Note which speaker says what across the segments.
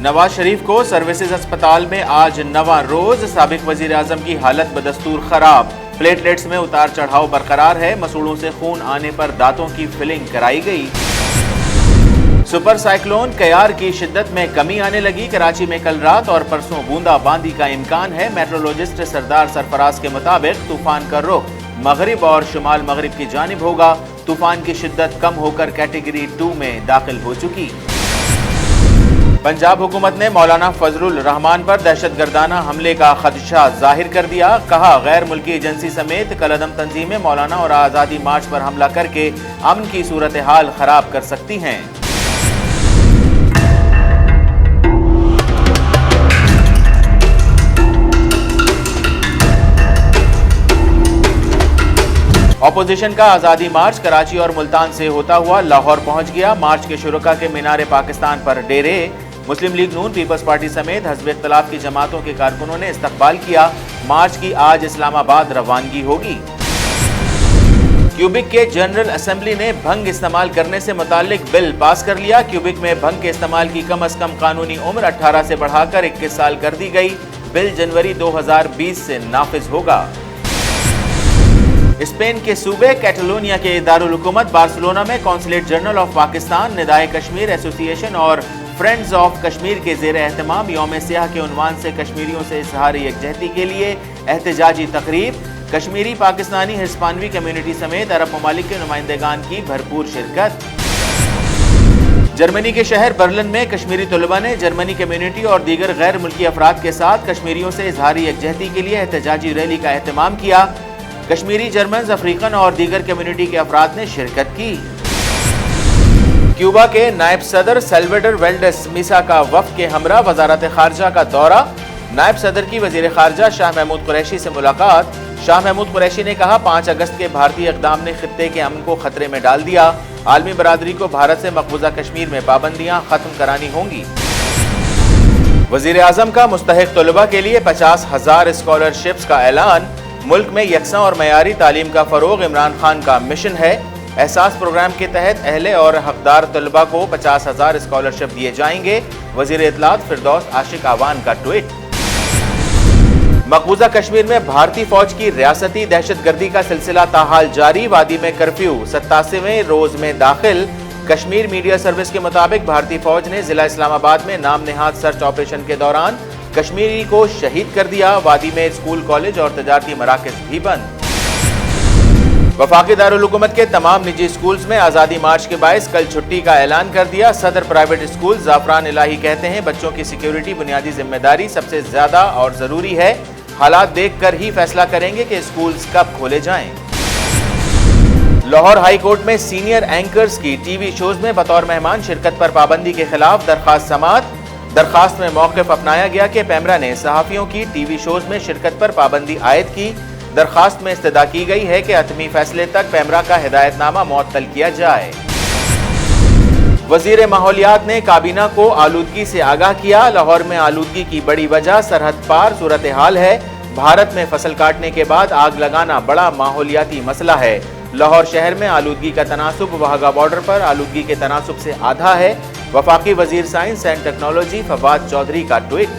Speaker 1: नवाज शरीफ को सर्विसेज अस्पताल में आज नवा रोज। साबिक वजीर आजम की हालत बदस्तूर खराब। प्लेटलेट्स में उतार चढ़ाव बरकरार है। मसूड़ों से खून आने पर दांतों की फिलिंग कराई गई। सुपर साइक्लोन कयार की शिद्दत में कमी आने लगी। कराची में कल रात और परसों बूंदाबांदी का इम्कान है। मेट्रोलॉजिस्ट सरदार सरफराज के मुताबिक तूफान का रुख मगरिब और शुमाल मगरिब की जानिब होगा। तूफान की शिद्दत कम होकर कैटेगरी 2 में दाखिल हो चुकी। पंजाब हुकूमत ने मौलाना फजलुर रहमान पर दहशतगर्दाना हमले का खदशा जाहिर कर दिया। कहा, गैर मुल्की एजेंसी समेत कलअदम तंजीमें मौलाना और आज़ादी मार्च पर हमला करके अमन की सूरत हाल खराब कर सकती हैं। अपोजिशन का आज़ादी मार्च कराची और मुल्तान से होता हुआ लाहौर पहुंच गया। मार्च के शुरका के मीनार पाकिस्तान पर डेरे। मुस्लिम लीग नून, पीपल्स पार्टी समेत हज़ब इख्तिलाफ की जमातों के कारकुनों ने इस्तकबाल किया। मार्च की आज इस्लामाबाद रवानगी होगी। क्यूबिक के जनरल असेंबली ने भंग इस्तेमाल करने से मुताल्लिक बिल पास कर लिया। क्यूबिक में भंग के इस्तेमाल की कम अज कम कानूनी उम्र 18 से बढ़ाकर 21 साल कर दी गई। बिल जनवरी 2020 से नाफिज होगा। स्पेन के सूबे कैटलोनिया के दारुल हुकूमत बार्सिलोना में कौंसलेट जनरल ऑफ पाकिस्तान, निदाए कश्मीर एसोसिएशन और फ्रेंड्स ऑफ कश्मीर के ज़ेर एहतमाम यौम सियाह के उन्वान से कश्मीरियों से इजहार यकजहती के लिए एहतजाजी तकरीब। कश्मीरी पाकिस्तानी हिस्पानवी कम्युनिटी समेत अरब ममालिक के नुमाइंदगान की भरपूर शिरकत। जर्मनी के शहर बर्लिन में कश्मीरी तलबा ने जर्मनी कम्युनिटी और दीगर गैर मुल्की अफराद के साथ कश्मीरियों से इजहार यकजहती के लिए एहतजाजी रैली का एहतमाम किया। कश्मीरी जर्मन, अफ्रीकन और दीगर कम्युनिटी के अफराद ने शिरकत की। क्यूबा के नायब सदर सल्वाडोर वेल्डेस मिसा का वफ्द के हमरा वजारत खारजा का दौरा। नायब सदर की वजीर खारजा शाह महमूद कुरैशी से मुलाकात। शाह महमूद कुरैशी ने कहा, 5 अगस्त के भारतीय इक़दाम ने खित्ते के अमन को खतरे में डाल दिया। आलमी बरादरी को भारत से मकबूजा कश्मीर में पाबंदियां खत्म करानी होंगी। वजीर आजम का मुस्तहिक तलबा के लिए 50,000 स्कॉलरशिप्स का ऐलान। मुल्क में यकसा और मयारी तालीम का फरोग इमरान खान का मिशन है। एहसास प्रोग्राम के तहत अहले और हकदार तलबा को 50,000 स्कॉलरशिप दिए जाएंगे। वजीर इत्तलात फिरदौस आशिक आवान का ट्वीट। मकबूजा कश्मीर में भारतीय फौज की रियासती दहशतगर्दी का सिलसिला ताहाल जारी। वादी में कर्फ्यू 87वें रोज में दाखिल। कश्मीर मीडिया सर्विस के मुताबिक भारतीय फौज ने जिला इस्लामाबाद में नाम नेहाद सर्च ऑपरेशन के दौरान कश्मीरी को शहीद कर दिया। वादी में स्कूल, कॉलेज और तजारती मराकज भी बंद। वफाकी दारुल हुकूमत के तमाम निजी स्कूल्स में आज़ादी मार्च के बायस कल छुट्टी का ऐलान कर दिया। सदर प्राइवेट स्कूल ज़ाफ़रान इलाही कहते हैं, बच्चों की सिक्योरिटी बुनियादी जिम्मेदारी सबसे ज्यादा और जरूरी है। हालात देख कर ही फैसला करेंगे कि स्कूल्स कब खोले जाएं। लाहौर हाई कोर्ट में सीनियर एंकर्स की टीवी शोज में बतौर मेहमान शिरकत पर पाबंदी के खिलाफ दरखास्त समाअत। दरखास्त में मौक़िफ़ अपनाया गया कि पैमरा ने सहाफ़ियों की टीवी शोज में शिरकत पर पाबंदी आयद की। दरखास्त में इस्तदा की गई है कि हतमी फैसले तक पैमरा का हिदायतनामा मुअत्तल किया जाए। वज़ीर माहौलियात ने काबीना को आलूदगी से आगाह किया। लाहौर में आलूदगी की बड़ी वजह सरहद पार सूरत हाल है। भारत में फसल काटने के बाद आग लगाना बड़ा माहौलियाती मसला है। लाहौर शहर में आलूदगी का तनासुब वाघा बॉर्डर पर आलूदगी के तनासुब से आधा है। वफाकी वजीर science and technology Fawad Chaudhry का ट्वीट।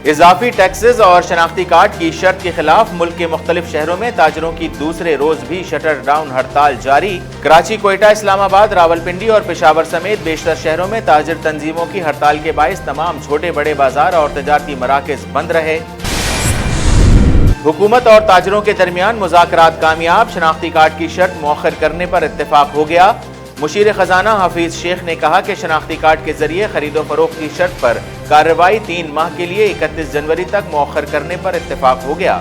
Speaker 1: इजाफी टैक्सेस और शनाख्ती कार्ड की शर्त के खिलाफ मुल्क के मुख्तलिफ शहरों में ताजरों की दूसरे रोज भी शटर डाउन हड़ताल जारी। कराची, कोयटा, इस्लामाबाद, रावलपिंडी और पेशावर समेत बेशतर शहरों में ताजिर तंजीमों की हड़ताल के बायस तमाम छोटे बड़े बाजार और तजारती मराकज बंद रहे। हुकूमत और ताजरों के दरमियान मुज़ाकरात कामयाब। शनाख्ती कार्ड की शर्त मौखर करने पर इत्तेफाक हो गया। मुशीर खजाना हफीज शेख ने कहा कि शनाख्ती कार्ड के जरिए खरीदो फरोख्त की शर्त पर कार्रवाई 3 माह के लिए 31 जनवरी तक मौखर करने पर इत्तेफाक हो गया।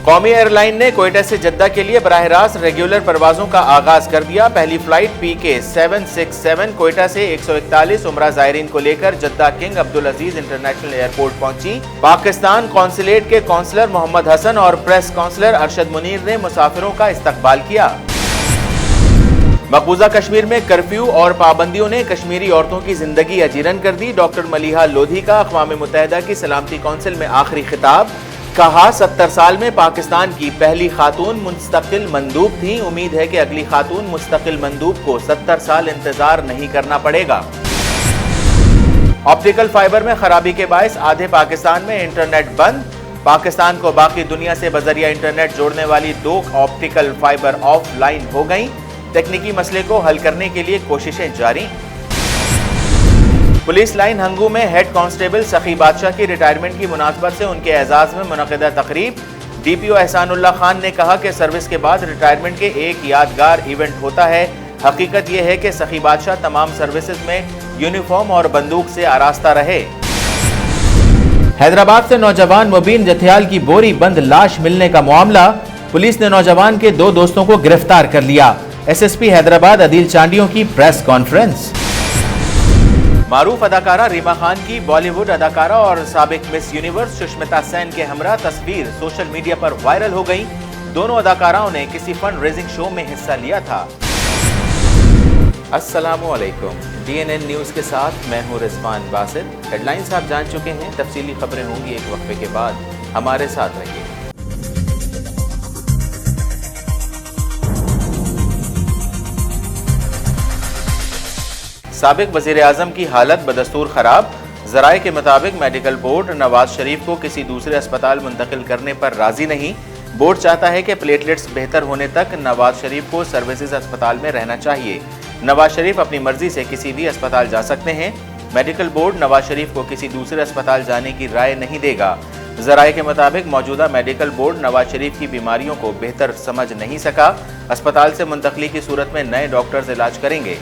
Speaker 1: कौमी एयरलाइन ने कोयटा से जद्दा के लिए बराह रास्त रेगुलर परवाजों का आगाज कर दिया। पहली फ्लाइट PK 767 कोयटा से 141 उम्रा ज़ायरीन को लेकर जद्दा किंग अब्दुल अजीज इंटरनेशनल एयरपोर्ट पहुंची। पाकिस्तान कौंसलेट के कौंसलर मोहम्मद हसन और प्रेस कौंसलर अरशद मुनीर ने मुसाफिरों का इस्तकबाल किया। मकबूजा कश्मीर में कर्फ्यू और पाबंदियों ने कश्मीरी औरतों की जिंदगी अजीरन कर दी। डॉक्टर मलिहा लोधी का अक़वाम मुत्तहिदा की सलामती कौंसिल में आखिरी खिताब। कहा, 70 साल में पाकिस्तान की पहली खातून मुस्तकिल मंदूब थी। उम्मीद है कि अगली खातून मुस्तकिल मंदूब को 70 साल इंतजार नहीं करना पड़ेगा। ऑप्टिकल फाइबर में खराबी के बायस आधे पाकिस्तान में इंटरनेट बंद। पाकिस्तान को बाकी दुनिया से बजरिया इंटरनेट जोड़ने वाली 2 ऑप्टिकल फाइबर ऑफलाइन हो गईं। तकनीकी मसले को हल करने के लिए कोशिशें जारी। पुलिस लाइन हंगू में हेड कांस्टेबल सखी बादशाह की रिटायरमेंट की मुनासबत से उनके एजाज में मुनक़िदा तकरीब। डीपीओ एहसानुल्लाह खान ने कहा कि सर्विस के बाद रिटायरमेंट के एक यादगार इवेंट होता है। हकीकत यह है कि सखी बादशाह तमाम सर्विसेज में यूनिफॉर्म और बंदूक से आरास्ता रहे। हैदराबाद से नौजवान मुबीन जथियाल की बोरी बंद लाश मिलने का मामला। पुलिस ने नौजवान के 2 दोस्तों को गिरफ्तार कर लिया। एसएसपी हैदराबाद अदील चांडियों की प्रेस कॉन्फ्रेंस। मारूफ अदाकारा रीमा खान की बॉलीवुड अदाकारा और साबिक मिस यूनिवर्स सुष्मिता सेन के हमरा तस्वीर सोशल मीडिया पर वायरल हो गई। दोनों अदाकाराओं ने किसी फंड रेजिंग शो में हिस्सा लिया था। अस्सलामुअलैकुम, DNN न्यूज़ के साथ मैं हूं रिजवान बासित। हेडलाइंस आप जान चुके हैं, तफसीली खबरें होंगी एक वक्फे के बाद, हमारे साथ रहिए। साबिक वज़ीर आज़म की हालत बदस्तूर खराब। ज़राए के मुताबिक मेडिकल बोर्ड नवाज शरीफ को किसी दूसरे अस्पताल मुंतकिल करने पर राजी नहीं। बोर्ड चाहता है कि प्लेटलेट्स बेहतर होने तक नवाज शरीफ को सर्विसेज अस्पताल में रहना चाहिए। नवाज शरीफ अपनी मर्जी से किसी भी अस्पताल जा सकते हैं। मेडिकल बोर्ड नवाज शरीफ को किसी दूसरे अस्पताल जाने की राय नहीं देगा। ज़राए के मुताबिक मौजूदा मेडिकल बोर्ड नवाज शरीफ की बीमारियों को बेहतर समझ नहीं सका। अस्पताल से मुंतकली की सूरत में नए डॉक्टर्स इलाज करेंगे।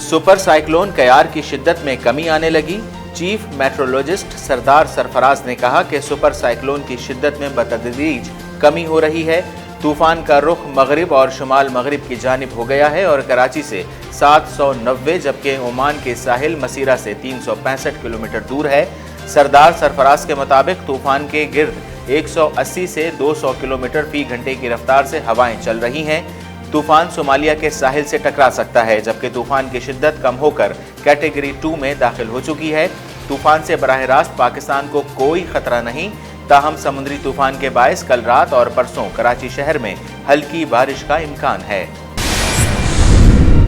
Speaker 1: सुपर साइक्लोन कयार की शिद्दत में कमी आने लगी। चीफ मेट्रोलॉजिस्ट सरदार सरफराज ने कहा कि सुपर साइक्लोन की शिद्दत में बतदरीज कमी हो रही है। तूफान का रुख मगरिब और शुमाल मगरिब की जानिब हो गया है और कराची से 790 जबकि ओमान के साहिल मसीरा से 365 किलोमीटर दूर है। सरदार सरफराज के मुताबिक तूफान के गिर्द 180 से 200 किलोमीटर फी घंटे की रफ्तार से हवाएं चल रही हैं। तूफान सोमालिया के साहिल से टकरा सकता है जबकि तूफान की शिद्दत कम होकर कैटेगरी 2 में दाखिल हो चुकी है। तूफान से बराह रास्त पाकिस्तान को कोई खतरा नहीं, ताहम समुद्री तूफान के बायस कल रात और परसों कराची शहर में हल्की बारिश का इम्कान है।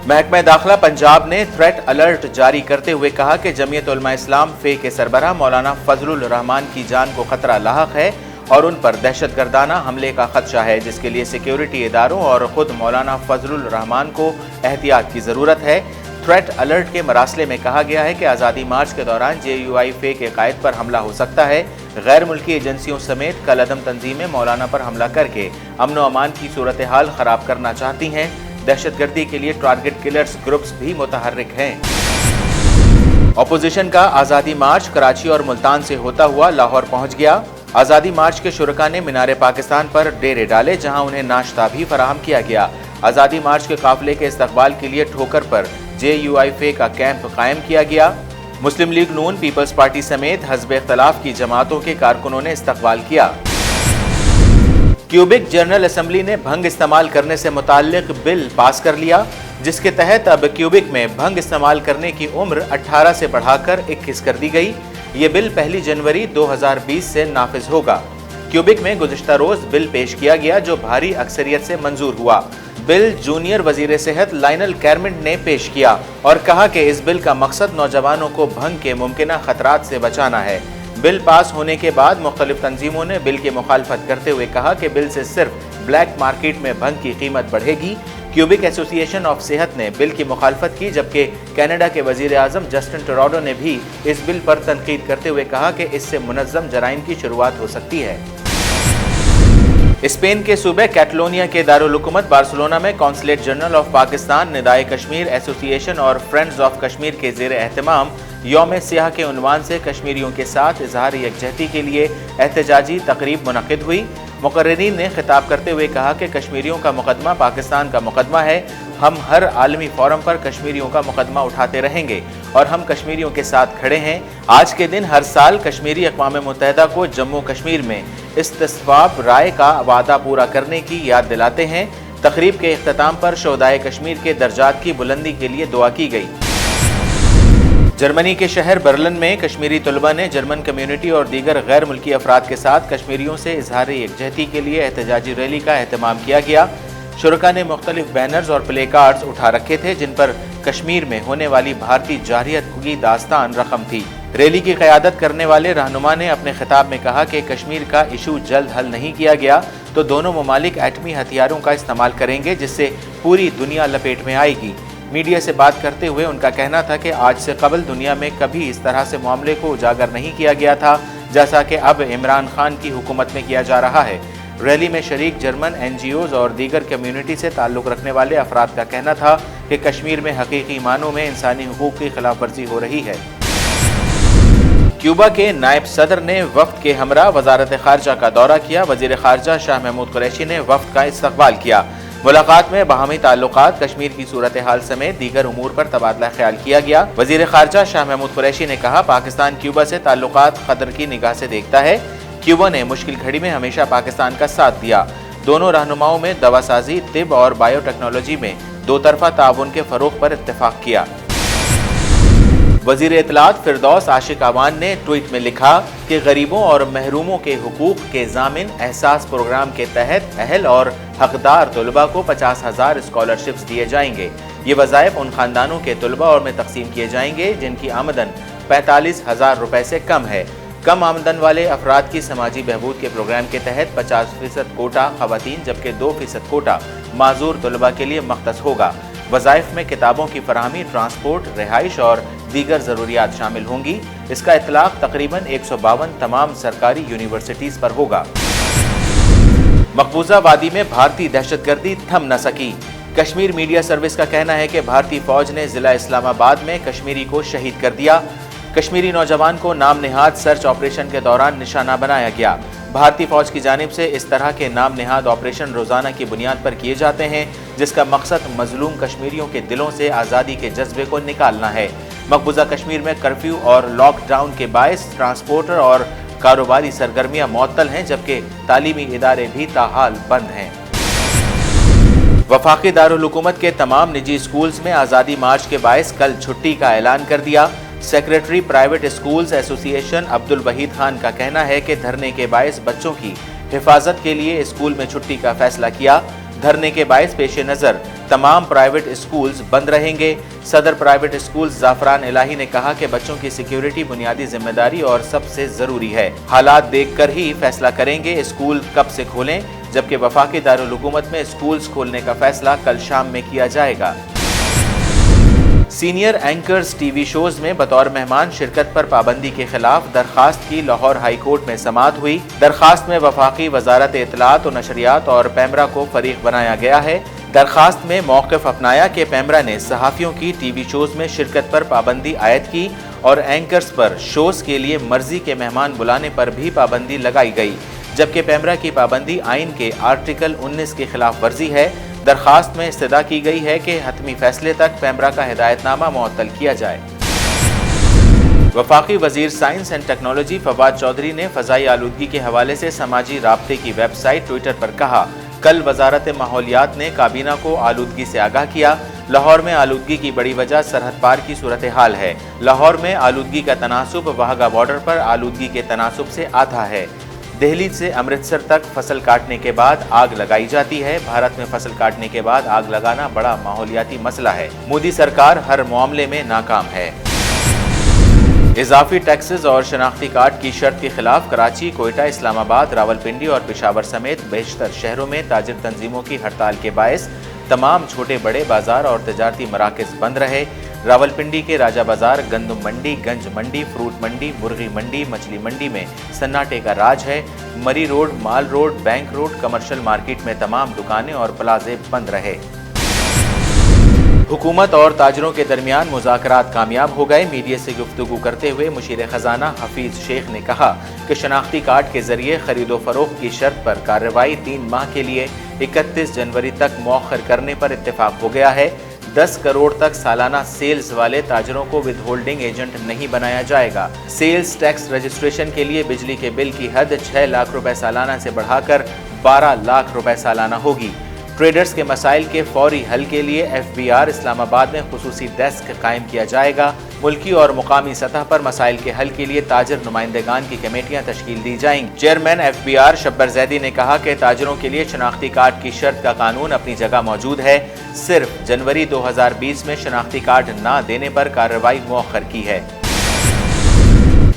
Speaker 1: महकमा दाखिला पंजाब ने थ्रेट अलर्ट जारी करते हुए कहा कि जमीयत उलमा इस्लाम फे के सरबराह मौलाना फजलुर रहमान की जान को खतरा लाहक है और उन पर दहशतगर्दाना हमले का खदशा है, जिसके लिए सिक्योरिटी इदारों और खुद मौलाना फजलुर रहमान को एहतियात की ज़रूरत है। थ्रेट अलर्ट के मरासले में कहा गया है कि आज़ादी मार्च के दौरान JUI फे के कायद पर हमला हो सकता है। गैर मुल्की एजेंसियों समेत कल अदम तंजीमें मौलाना पर हमला करके अमन व अमान की सूरत हाल ख़राब करना चाहती हैं। दहशतगर्दी के लिए टारगेट किलर्स ग्रुप्स भी मुतहर्रिक हैं। अपोजिशन का आज़ादी मार्च कराची और मुल्तान से होता हुआ लाहौर पहुँच गया। आज़ादी मार्च के शुरका ने मीनार पाकिस्तान पर डेरे डाले, जहां उन्हें नाश्ता भी फराहम किया गया। आज़ादी मार्च के काफिले के इस्तकबाल के लिए ठोकर पर JUI फे का कैंप कायम किया गया। मुस्लिम लीग नून, पीपल्स पार्टी समेत हज़ब इख्तलाफ की जमातों के कारकुनों ने इस्तकबाल किया। क्यूबिक जनरल असम्बली ने भंग इस्तेमाल करने से मुताल्लिक बिल पास कर लिया, जिसके तहत अब क्यूबिक में भंग इस्तेमाल करने की उम्र 18 से बढ़ाकर 21 कर दी गई। ये बिल 1 जनवरी 2020 से नाफिज होगा। क्यूबिक में गुज़िश्ता रोज बिल पेश किया गया जो भारी अक्सरियत से मंजूर हुआ। बिल जूनियर वजीर सेहत लाइनल कैरमिंट ने पेश किया और कहा कि इस बिल का मकसद नौजवानों को भंग के मुमकिना खतरात से बचाना है। बिल पास होने के बाद मुख्तलिफ तंजीमों ने बिल की मुखालफत करते हुए कहा कि बिल से सिर्फ ब्लैक मार्केट में भंग की कीमत बढ़ेगी। क्यूबिक एसोसिएशन ऑफ सेहत ने बिल की मुखालफत की, जबकि कनाडा के वजीर आज़म जस्टिन ट्रूडो ने भी इस बिल पर तनकीद करते हुए कहा कि इससे मुनज़्ज़म जराइम की शुरुआत हो सकती है। स्पेन के सूबे कैटलोनिया के दारुल हुकूमत बार्सिलोना में कौंसलेट जनरल ऑफ पाकिस्तान, निदाए कश्मीर एसोसिएशन और फ्रेंड्स ऑफ कश्मीर के ज़ेर एहतमाम यौम सियाह के उन्वान से कश्मीरियों के साथ इजहार यकजहती के लिए एहतजाजी तकरीब मुनक़िद हुई। मुकर्रिरीन ने खिताब करते हुए कहा कि कश्मीरियों का मुकदमा पाकिस्तान का मुकदमा है। हम हर आलमी फोरम पर कश्मीरियों का मुकदमा उठाते रहेंगे और हम कश्मीरियों के साथ खड़े हैं। आज के दिन हर साल कश्मीरी अक़वाम मुत्तहिदा को जम्मू कश्मीर में इस्तिस्वाब राय का वादा पूरा करने की याद दिलाते हैं। तकरीब के इख्तिताम पर शोहदाए कश्मीर के दर्जात की बुलंदी के लिए दुआ की गई। जर्मनी के शहर बर्लिन में कश्मीरी तलबा ने जर्मन कम्युनिटी और दीगर गैर मुल्की अफराद के साथ कश्मीरियों से इजहार यकजहती के लिए एहतजाजी रैली का एहतमाम किया गया। शुरका ने मुख्तलिफ बैनर्स और प्ले कार्ड्स उठा रखे थे जिन पर कश्मीर में होने वाली भारतीय जारहियत की दास्तान रकम थी। रैली की क़यादत करने वाले रहनुमा ने अपने खिताब में कहा कि कश्मीर का इशू जल्द हल नहीं किया गया तो दोनों ममालिक एटमी हथियारों का इस्तेमाल करेंगे जिससे पूरी दुनिया लपेट में आएगी। मीडिया से बात करते हुए उनका कहना था कि आज से कबल दुनिया में कभी इस तरह से मामले को उजागर नहीं किया गया था जैसा कि अब इमरान खान की हुकूमत में किया जा रहा है। रैली में शरीक जर्मन NGOs और दीगर कम्युनिटी से ताल्लुक़ रखने वाले अफराद का कहना था कि कश्मीर में हकीकी मानों में इंसानी हुकूक की खिलाफ वर्जी हो रही है। क्यूबा के नायब सदर ने वफ्द के हमरा वजारत खारजा का दौरा किया। वजीर खारजा शाह महमूद कुरैशी ने वफ्द का इस्तकबाल किया। मुलाकात में बाहमी ताल्लुकात, कश्मीर की सूरत हाल समेत दीगर उमूर पर तबादला ख्याल किया गया। वजीर खारजा शाह महमूद कुरैशी ने कहा, पाकिस्तान क्यूबा से ताल्लुकात खतर की निगाह से देखता है। क्यूबा ने मुश्किल घड़ी में हमेशा पाकिस्तान का साथ दिया। दोनों रहनुमाओं में दवासाजी, तिब और बायोटेक्नोलॉजी में दो तरफा ताउन के फरोग पर इत्तेफाक किया। वजीर इत्तलात फिरदौस आशिक आवान ने ट्वीट में लिखा कि गरीबों और महरूमों के हुकूक के जामिन एहसास प्रोग्राम के तहत अहल और हकदार तलबा को 50,000 स्कॉलरशिप्स दिए जाएंगे। ये वज़ाइफ उन खानदानों के तलबा और में तकसीम किए जाएंगे जिनकी आमदन 45,000 रुपए से कम है। कम आमदन वाले अफराद की समाजी बहबूद के प्रोग्राम के तहत 50% कोटा ख़वातीन जबकि 2% कोटा माजूर तलबा के लिए मख्तस होगा। वज़ाइफ में किताबों की फराहमी, ट्रांसपोर्ट, रिहाइश और दीगर ज़रूरियात शामिल होंगी। इसका इतलाक़ तकरीबन 152 तमाम सरकारी यूनिवर्सिटीज़ पर होगा। मकबूजा वादी में भारतीय दहशतगर्दी थम न सकी। कश्मीर मीडिया सर्विस का कहना है कि भारतीय फौज ने ज़िला इस्लामाबाद में कश्मीरी को शहीद कर दिया। कश्मीरी नौजवान को नाम निहाद सर्च ऑपरेशन के दौरान निशाना बनाया गया। भारतीय फौज की जानिब से इस तरह के नाम निहाद ऑपरेशन रोजाना की बुनियाद पर किए जाते हैं जिसका मकसद मजलूम कश्मीरियों के दिलों से आज़ादी के जज्बे को निकालना है। मकबूजा कश्मीर में कर्फ्यू और लॉकडाउन के बायस ट्रांसपोर्टर और कारोबारी सरगर्मियां मुअत्तल हैं जबकि तालीमी इदारे भी ताहाल बंद हैं। वफाकी दारुल हुकूमत के तमाम निजी स्कूल्स में आज़ादी मार्च के बायस कल छुट्टी का ऐलान कर दिया। Secretary private schools association Abdul Waheed Khan का कहना है कि धरने के बायस बच्चों की हिफाजत के लिए स्कूल में छुट्टी का फैसला किया। धरने के बायस पेश नज़र तमाम प्राइवेट स्कूल्स बंद रहेंगे। सदर प्राइवेट स्कूल्स ज़ाफ़रान इलाही ने कहा कि बच्चों की सिक्योरिटी बुनियादी जिम्मेदारी और सबसे ज़रूरी है। हालात देखकर ही फैसला करेंगे स्कूल कब से खोलें, जबकि वफाकी दारुल हुकूमत में स्कूल्स खोलने का फैसला कल शाम में किया जाएगा। सीनियर एंकर्स टीवी शोज में बतौर मेहमान शिरकत पर पाबंदी के खिलाफ दरखास्त की लाहौर हाई कोर्ट में समाअत हुई। दरखास्त में वफाकी वजारत इत्तलात और नशरियात और पैमरा को फरीक बनाया गया है। दरखास्त में मौक़िफ़ अपनाया कि पैमरा ने सहाफ़ियों की टीवी शोज में शिरकत पर पाबंदी आयद की और एंकर्स पर शोज के लिए मर्जी के मेहमान बुलाने पर भी पाबंदी लगाई गई, जबकि पैमरा की पाबंदी आइन के आर्टिकल 19 की खिलाफ वर्जी है। दरखास्त में इस्तदा की गई है कि हतमी फैसले तक पैमरा का हिदायतनामा मुअत्तल किया जाए। वफाकी वजीर science and technology Fawad Chaudhry ने फ़ज़ाई आलूदगी के हवाले से समाजी राब्ते की वेबसाइट ट्विटर पर कहा, कल वजारत माहौलियात ने काबीना को आलूदगी से आगाह किया। लाहौर में आलूदगी की बड़ी वजह सरहद पार की सूरत हाल है। लाहौर में आलूदगी का तनासुब वाहगा बॉर्डर पर आलूदगी के तनासुब से आधा है। दिल्ली से अमृतसर तक फसल काटने के बाद आग लगाई जाती है। भारत में फसल काटने के बाद आग लगाना बड़ा माहौलियाती मसला है। मोदी सरकार हर मामले में नाकाम है। इजाफी टैक्सेस और शनाख्ती कार्ड की शर्त के खिलाफ कराची, कोयटा, इस्लामाबाद, रावलपिंडी और पेशावर समेत बेशतर शहरों में ताजिर तंजीमों की हड़ताल के बायस तमाम छोटे बड़े बाजार और तजारती मराकज़ बंद रहे। रावलपिंडी के राजा बाजार, गंदम मंडी, गंज मंडी, फ्रूट मंडी, मुर्गी मंडी, मछली मंडी में सन्नाटे का राज है। Murree road, mall road, bank road, commercial market में तमाम दुकानें और प्लाजे बंद रहे। हुकूमत और ताजरों के दरमियान मुज़ाकरात कामयाब हो गए। मीडिया से गुफ्तगू करते हुए मुशीर खजाना हफीज शेख ने कहा कि शनाख्ती कार्ड के जरिए खरीदो फरोख्त की शर्त पर कार्रवाई 3 माह के लिए 31 जनवरी तक मौखर करने पर इत्तेफाक हो गया है। 10 करोड़ तक सालाना सेल्स वाले ताजरों को विद होल्डिंग एजेंट नहीं बनाया जाएगा। सेल्स टैक्स रजिस्ट्रेशन के लिए बिजली के बिल की हद 6 लाख रुपए सालाना से बढ़ाकर 12 लाख रुपए सालाना होगी। ट्रेडर्स के मसाइल के फौरी हल के लिए FBR इस्लामाबाद में खुसूसी डेस्क कायम किया जाएगा। मुल्की और मुकामी सतह पर मसाइल के हल के लिए ताजिर नुमाइंदगान की कमेटियां तश्कील दी जाएंगी। चेयरमैन FBR शब्बर जैदी ने कहा कि ताजिरों के लिए शनाख्ती कार्ड की शर्त का कानून अपनी जगह मौजूद है, सिर्फ जनवरी 2020 में शनाख्ती कार्ड न देने पर कार्रवाई मौखर की है।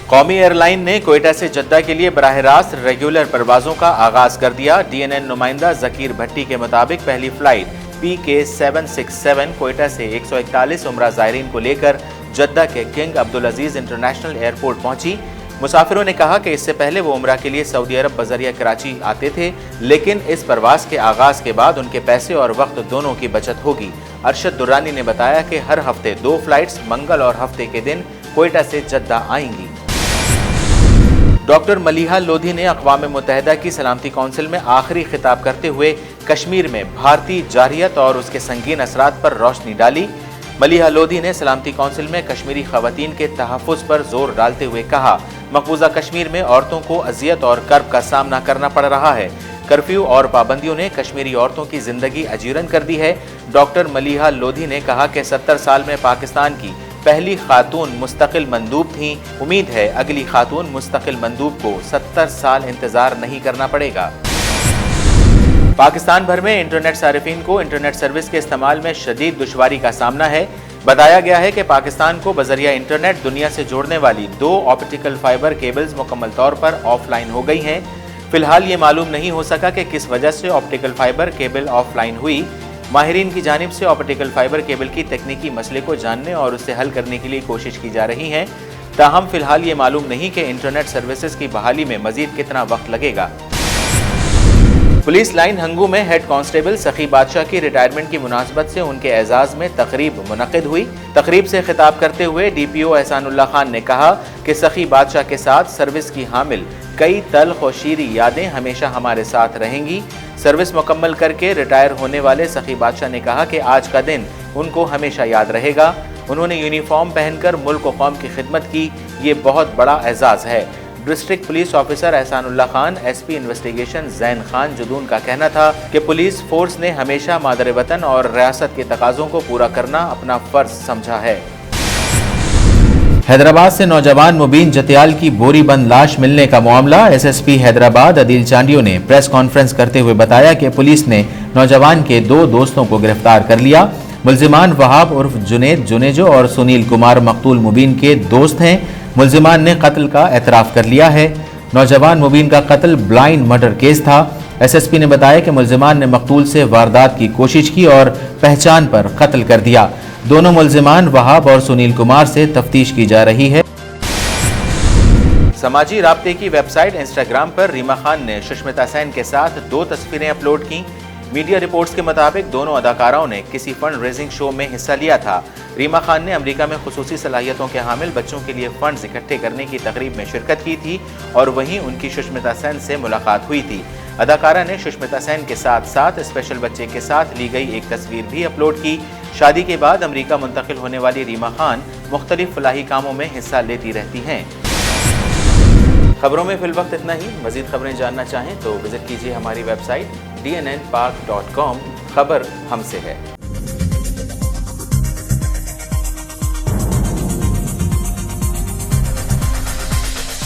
Speaker 1: कौमी एयरलाइन ने कोयटा से जद्दा के लिए बराह रास्त रेगुलर परवाज़ों का आगाज कर दिया। DNN नुमाइंदा जकीर भट्टी के मुताबिक पहली फ्लाइट PK767 कोयटा से 141 उम्रा ज़ायरीन को लेकर जद्दा के किंग अब्दुल अजीज इंटरनेशनल एयरपोर्ट पहुंची। मुसाफिरों ने कहा कि इससे पहले वो उम्रा के लिए सऊदी अरब बजरिया कराची आते थे, लेकिन इस प्रवास के आगाज के बाद उनके पैसे और वक्त दोनों की बचत होगी। अरशद दुर्रानी ने बताया कि हर हफ्ते 2 फ्लाइट्स मंगल और हफ्ते के दिन कोयटा से जद्दा आएंगी। डॉक्टर मलिहा लोधी ने अक़वाम मुत्तहिदा की सलामती कौंसिल में आखिरी खिताब करते हुए कश्मीर में भारतीय जारहियत और उसके संगीन असरात पर रोशनी डाली। मलिहा लोधी ने सलामती कौंसिल में कश्मीरी खवातीन के तहफ़्फ़ुज़ पर जोर डालते हुए कहा, मकबूजा कश्मीर में औरतों को अजियत और कर्ब का सामना करना पड़ रहा है। कर्फ्यू और पाबंदियों ने कश्मीरी औरतों की जिंदगी अजीरन कर दी है। डॉक्टर मलिहा लोधी ने कहा कि 70 साल में पाकिस्तान की पहली खातून मुस्तकिल मंदूब थीं। उम्मीद है अगली खातून मुस्तकिल मंदूब को 70 साल इंतजार नहीं करना पड़ेगा। पाकिस्तान भर में इंटरनेट सारिफीन को इंटरनेट सर्विस के इस्तेमाल में शदीद दुश्वारी का सामना है। बताया गया है कि पाकिस्तान को बजरिया इंटरनेट दुनिया से जोड़ने वाली 2 ऑप्टिकल फाइबर केबल्स मुकम्मल तौर पर ऑफलाइन हो गई हैं। फिलहाल ये मालूम नहीं हो सका कि किस वजह से ऑप्टिकल फाइबर केबल ऑफलाइन हुई। माहिरीन की जानिब से ऑप्टिकल फाइबर केबल की तकनीकी मसले को जानने और उसे हल करने के लिए कोशिश की जा रही है। ताहम फिलहाल ये मालूम नहीं कि इंटरनेट सर्विसेज की बहाली में मजीद कितना वक्त लगेगा। पुलिस लाइन हंगू में हेड कांस्टेबल सखी बादशाह की रिटायरमेंट की मुनासबत से उनके एजाज में तकरीब मुनक़िद हुई। तकरीब से खिताब करते हुए DPO एहसानुल्लाह खान ने कहा कि सखी बादशाह के साथ सर्विस की हामिल कई तल्ख और शीरी यादें हमेशा हमारे साथ रहेंगी। सर्विस मुकम्मल करके रिटायर होने वाले सखी बादशाह ने कहा कि आज का दिन उनको हमेशा याद रहेगा। उन्होंने यूनिफॉर्म पहनकर मुल्क व कौम की खिदमत की, ये बहुत बड़ा एजाज है। District police officer Ehsanullah Khan, SP investigation Zain Khan Jadoon का कहना था कि पुलिस फोर्स ने हमेशा मादर वतन और रियासत के तकाज़ों को पूरा करना अपना फर्ज समझा है। हैदराबाद से नौजवान मुबीन जतियाल की बोरी बंद लाश मिलने का मामला। SSP हैदराबाद अदील चांडियो ने प्रेस कॉन्फ्रेंस करते हुए बताया कि पुलिस ने नौजवान के 2 दोस्तों को गिरफ्तार कर लिया। मुल्जिमान वहाब उर्फ जुनेद जुनेजो और सुनील कुमार मकतूल मुबीन के दोस्त हैं। मुल्जिमान ने कत्ल का एतराफ़ कर लिया है। नौजवान मुबीन का कत्ल ब्लाइंड मर्डर केस था। SSP ने बताया कि मुल्जिमान ने मकतूल से वारदात की कोशिश की और पहचान पर कत्ल कर दिया। दोनों मुल्जिमान वहाब और सुनील कुमार से तफ्तीश की जा रही है। समाजी राब्ते की वेबसाइट इंस्टाग्राम पर रीमा खान ने सुष्मिता सेन के साथ 2 तस्वीरें अपलोड की। मीडिया रिपोर्ट्स के मुताबिक दोनों अदाकाराओं ने किसी फंड रेजिंग शो में हिस्सा लिया था। रीमा खान ने अमेरिका में खुसूसी सलाहियतों के हामिल बच्चों के लिए फंड्स इकट्ठे करने की तकरीब में शिरकत की थी और वहीं उनकी सुष्मिता सेन से मुलाकात हुई थी। अदाकारा ने सुष्मिता सेन के साथ साथ स्पेशल बच्चे के साथ ली गई एक तस्वीर भी अपलोड की। शादी के बाद अमेरिका मुंतकिल होने वाली रीमा खान मुख्तलिफ फलाही कामों में हिस्सा लेती रहती हैं। खबरों में फिल वक्त इतना ही। मजीद खबरें जानना चाहें तो विजिट कीजिए हमारी वेबसाइट dnnpak.com। खबर हमसे है।